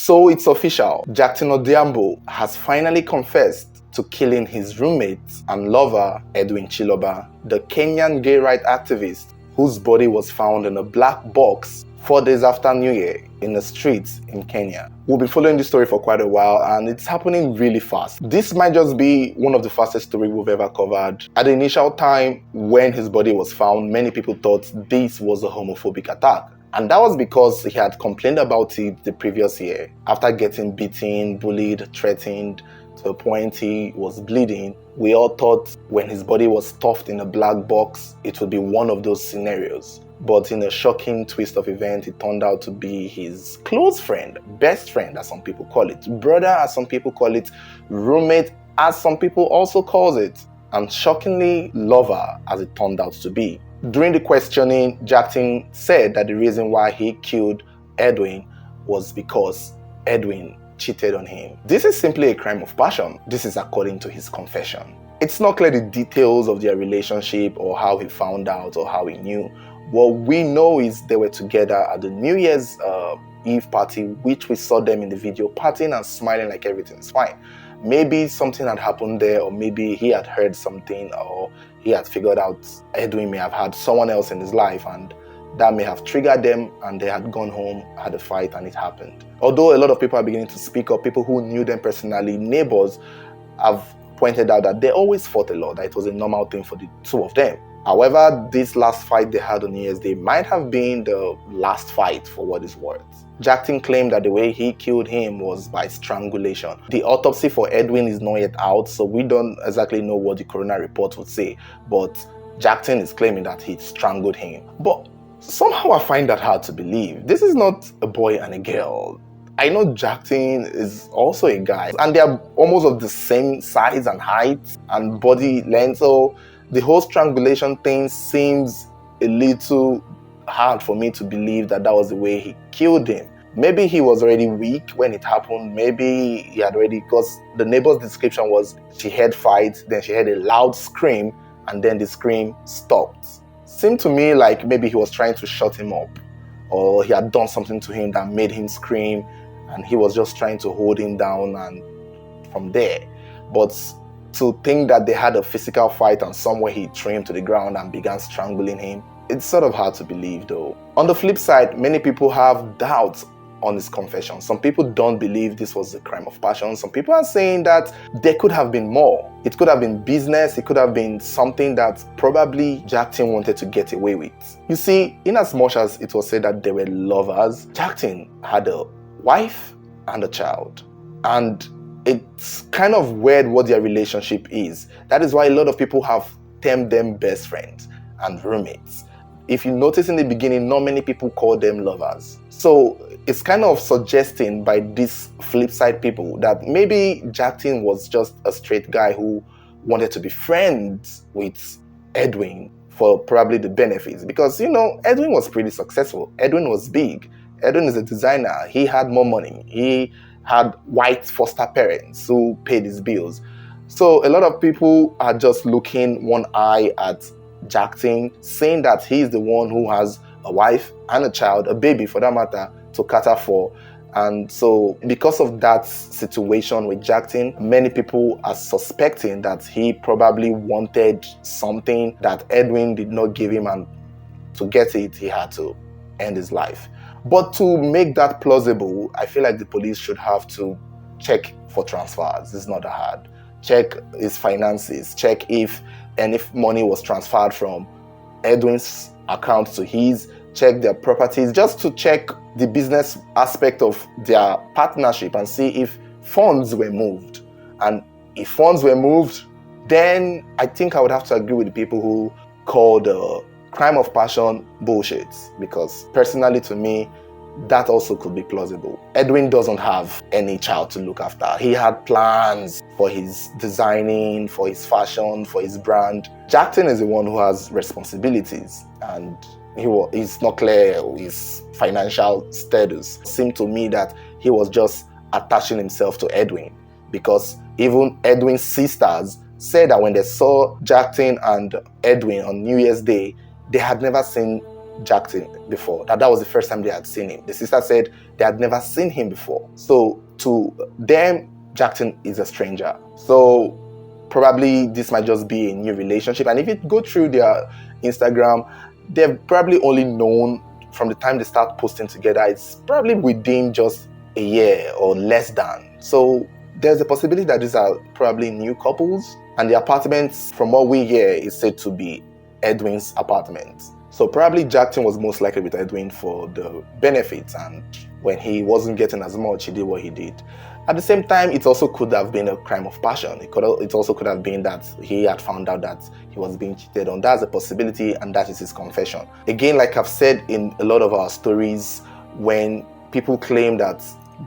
So it's official. Jackson Odhiambo has finally confessed to killing his roommate and lover, Edwin Chiloba, the Kenyan gay rights activist whose body was found in a black box 4 days after New Year in the streets in Kenya. We'll be following this story for quite a while, and it's happening really fast. This might just be one of the fastest stories we've ever covered. At the initial time when his body was found, many people thought this was a homophobic attack. And that was because he had complained about it the previous year. After getting beaten, bullied, threatened, to a point he was bleeding, we all thought when his body was stuffed in a black box, it would be one of those scenarios. But in a shocking twist of event, it turned out to be his close friend, best friend as some people call it, brother as some people call it, roommate as some people also calls it, and shockingly lover as it turned out to be. During the questioning, Jackson said that the reason why he killed Edwin was because Edwin cheated on him. This is simply a crime of passion. This is according to his confession. It's not clear the details of their relationship or how he found out or how he knew. What we know is they were together at the New Year's Eve party, which we saw them in the video partying and smiling like everything's fine. Maybe something had happened there, or maybe he had heard something, or he had figured out Edwin may have had someone else in his life, and that may have triggered them, and they had gone home, had a fight, and it happened. Although a lot of people are beginning to speak up, people who knew them personally, neighbors, have pointed out that they always fought a lot, that it was a normal thing for the two of them. However, this last fight they had on New Year's Day might have been the last fight for what it's worth. Jackson claimed that the way he killed him was by strangulation. The autopsy for Edwin is not yet out, so we don't exactly know what the coroner report would say, but Jackson is claiming that he strangled him. But somehow I find that hard to believe. This is not a boy and a girl. I know Jackson is also a guy, and they are almost of the same size and height and body length, so the whole strangulation thing seems a little hard for me to believe that was the way he killed him. Maybe he was already weak when it happened. Maybe he had already, because the neighbor's description was she heard fights, then she heard a loud scream, and then the scream stopped. Seemed to me like maybe he was trying to shut him up, or he had done something to him that made him scream, and he was just trying to hold him down, and from there. But to think that they had a physical fight and somewhere he threw him to the ground and began strangling him, it's sort of hard to believe though. On the flip side, many people have doubts on his confession. Some people don't believe this was a crime of passion. Some people are saying that there could have been more. It could have been business. It could have been something that probably Jackson wanted to get away with. You see, in as much as it was said that they were lovers, Jackson had a wife and a child. And it's kind of weird what their relationship is. That is why a lot of people have termed them best friends and roommates. If you notice in the beginning, not many people call them lovers. So it's kind of suggesting by these flip side people that maybe Jackson was just a straight guy who wanted to be friends with Edwin for probably the benefits. Because, Edwin was pretty successful. Edwin was big. Edwin is a designer. He had more money. He had white foster parents who paid his bills. So a lot of people are just looking one eye at Jackson, saying that he's the one who has a wife and a child, a baby for that matter, to cater for. And so because of that situation with Jackson, many people are suspecting that he probably wanted something that Edwin did not give him, and to get it, he had to end his life. But to make that plausible, I feel like the police should have to check for transfers. It's not that hard. Check his finances. Check if money was transferred from Edwin's account to his. Check their properties, just to check the business aspect of their partnership and see if funds were moved. And if funds were moved, then I think I would have to agree with the people who call the crime of passion bullshit, because personally to me, that also could be plausible. Edwin doesn't have any child to look after. He had plans for his designing, for his fashion, for his brand. Jackson is the one who has responsibilities, and it's not clear his financial status. It seemed to me that he was just attaching himself to Edwin, because even Edwin's sisters said that when they saw Jackson and Edwin on New Year's Day, they had never seen Jackson before, that was the first time they had seen him. The sister said they had never seen him before. So to them, Jackson is a stranger. So probably this might just be a new relationship. And if you go through their Instagram, they've probably only known from the time they start posting together, it's probably within just a year or less than. So there's a possibility that these are probably new couples. And the apartments, from what we hear, is said to be Edwin's apartment. So probably Jackson was most likely with Edwin for the benefits, and when he wasn't getting as much, he did what he did. At the same time, it also could have been a crime of passion. It also could have been that he had found out that he was being cheated on. That's a possibility, and that is his confession. Again, like I've said in a lot of our stories, when people claim that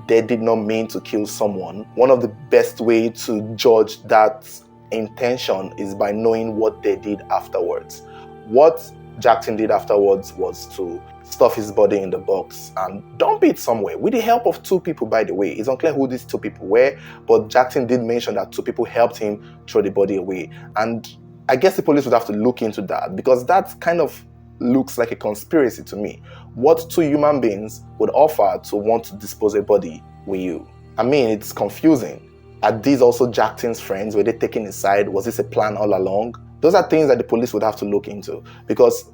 they did not mean to kill someone, one of the best way to judge that intention is by knowing what they did afterwards. What Jackson did afterwards was to stuff his body in the box and dump it somewhere with the help of two people, by the way. It's unclear who these two people were, but Jackson did mention that two people helped him throw the body away. And I guess the police would have to look into that, because that kind of looks like a conspiracy to me. What two human beings would offer to want to dispose a body with you? I mean, it's confusing. Are these also Jackson's friends? Were they taking his side? Was this a plan all along? Those are things that the police would have to look into, because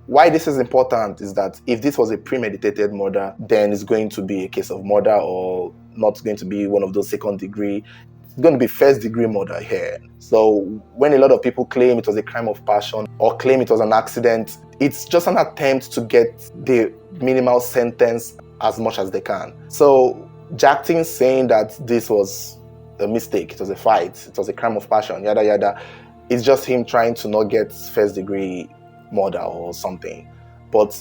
why this is important is that if this was a premeditated murder, then it's going to be a case of murder, or not going to be one of those second degree. It's going to be first degree murder here. So when a lot of people claim it was a crime of passion or claim it was an accident, it's just an attempt to get the minimal sentence as much as they can. So Jackson saying that this was a mistake, it was a fight, it was a crime of passion, yada yada, it's just him trying to not get first degree murder or something. But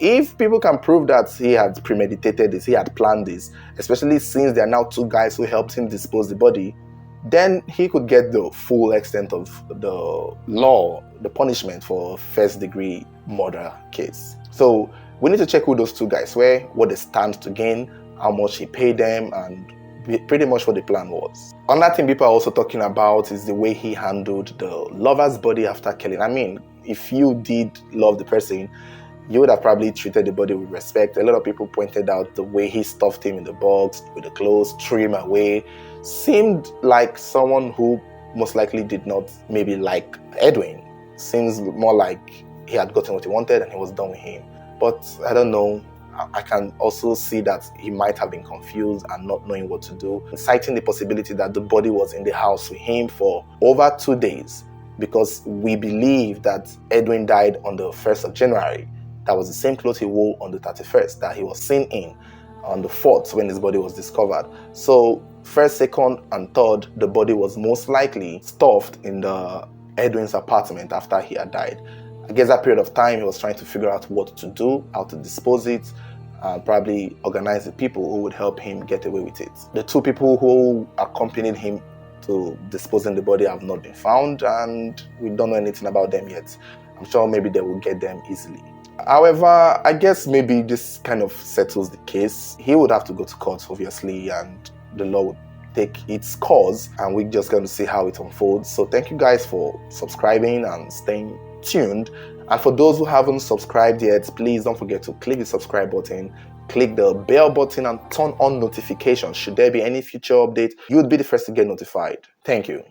if people can prove that he had premeditated this, he had planned this, especially since there are now two guys who helped him dispose the body, then he could get the full extent of the law, the punishment for first degree murder case. So we need to check who those two guys were, what they stand to gain, how much he paid them, and pretty much what the plan was. Another thing people are also talking about is the way he handled the lover's body after killing. I mean, if you did love the person, you would have probably treated the body with respect. A lot of people pointed out the way he stuffed him in the box with the clothes, threw him away, seemed like someone who most likely did not maybe like Edwin. Seems more like he had gotten what he wanted and he was done with him. But I don't know. I can also see that he might have been confused and not knowing what to do, citing the possibility that the body was in the house with him for over 2 days, because we believe that Edwin died on the 1st of January. That was the same clothes he wore on the 31st that he was seen in on the 4th when his body was discovered. So 1st, 2nd, and 3rd, the body was most likely stuffed in the Edwin's apartment after he had died. I guess that period of time he was trying to figure out what to do, how to dispose it, and probably organize the people who would help him get away with it. The two people who accompanied him to disposing the body have not been found, and we don't know anything about them yet. I'm sure maybe they will get them easily. However, I guess maybe this kind of settles the case. He would have to go to court, obviously, and the law would take its course, and we're just going to see how it unfolds. So thank you guys for subscribing and staying tuned. And for those who haven't subscribed yet, please don't forget to click the subscribe button, click the bell button, and turn on notifications. Should there be any future update, you would be the first to get notified. Thank you.